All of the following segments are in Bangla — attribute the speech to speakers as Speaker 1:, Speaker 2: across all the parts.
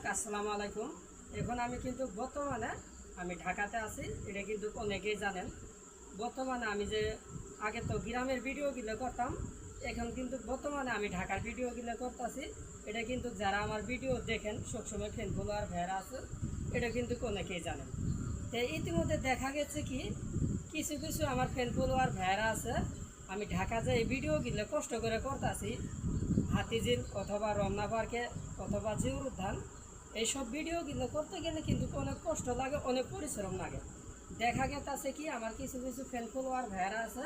Speaker 1: আসসালামু আলাইকুম। এখন আমি কিন্তু বর্তমানে আমি ঢাকাতে আছি, এটা কিন্তু অনেকেই জানেন। বর্তমানে আমি যে আগে তো গ্রামের ভিডিওগুলো করতাম, এখন কিন্তু বর্তমানে আমি ঢাকার ভিডিওগুলো করতেছি। এটা কিন্তু যারা আমার ভিডিও দেখেন সবসময় ফ্যান ফলোয়ার ভাইরা আছে, এটা কিন্তু অনেকেই জানেন। তো ইতিমধ্যে দেখা গেছে কি কিছু কিছু আমার ফ্যান ফলোয়ার ভাইরা আছে, আমি ঢাকা যে এই ভিডিওগুলো কষ্ট করে করতেছি, হাতিঝিল অথবা রমনা পার্কে অথবা জিউর উদ্যান, এইসব ভিডিওগুলো করতে গেলে কিন্তু অনেক কষ্ট লাগে, অনেক পরিশ্রম লাগে। দেখা গেছে কি আমার কিছু কিছু ফ্যান ফলোয়ার ভাইরা আছে,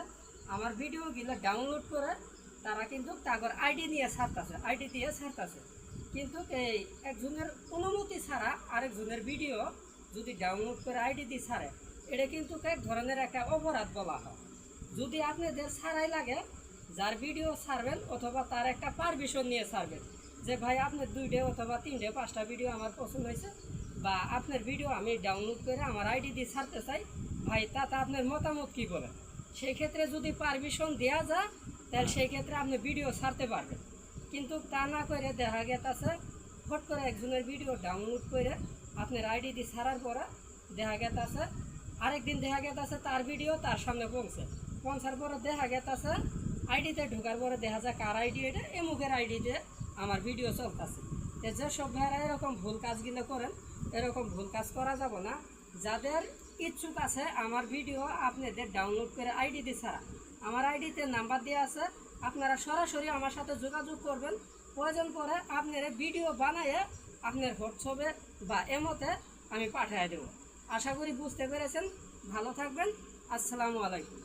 Speaker 1: আমার ভিডিওগুলো ডাউনলোড করে তারা কিন্তু তাগর আইডি নিয়ে ছাড়তেছে, আইডি দিয়ে ছাড়তেছে। কিন্তু এই একজনের অনুমতি ছাড়া আরেকজনের ভিডিও যদি ডাউনলোড করে আইডি দিয়ে ছাড়ে, এটা কিন্তু এক ধরনের একটা অপরাধ বলা হয়। যদি আপনাদের ছাড়াই লাগে, যার ভিডিও ছাড়বেন অথবা তার একটা পারমিশন নিয়ে ছাড়বেন, যে ভাই আপনার 2টে অথবা 3টে 5টা ভিডিও আমার পছন্দ হয়েছে, বা আপনার ভিডিও আমি ডাউনলোড করে আমার আইডি দিয়ে ছাড়তে চাই, ভাই তাতে আপনার মতামত কী বলেন। সেই ক্ষেত্রে যদি পারমিশন দেওয়া যায়, তাহলে সেই ক্ষেত্রে আপনি ভিডিও ছাড়তে পারবেন। কিন্তু তা না করে দেখা গেছে ফট করে একজনের ভিডিও ডাউনলোড করে আপনার আইডি দিয়ে ছাড়ার পরে দেখা গেছে আরেকদিন দেখা গেছে তার ভিডিও তার সামনে পৌঁছার পরে দেখা গেছে আইডিতে ঢোকার পরে দেখা যায় কার আইডি, এটা এমুকের আইডিতে আমার ভিডিও চলতেছে। যেসব ভাইরা এরকম ভুল কাজগুলো করেন, এরকম ভুল কাজ করা যাব না। যাদের ইচ্ছুক আছে আমার ভিডিও আপনাদের ডাউনলোড করে আইডি দিয়ে ছাড়া, আমার আইডিতে নাম্বার দেওয়া আছে, আপনারা সরাসরি আমার সাথে যোগাযোগ করবেন। প্রয়োজন পরে আপনারা ভিডিও বানিয়ে আপনার হোয়াটসঅ্যাপে বা এমোতে আমি পাঠিয়ে দেব। আশা করি বুঝতে পেরেছেন। ভালো থাকবেন। আসসালামু আলাইকুম।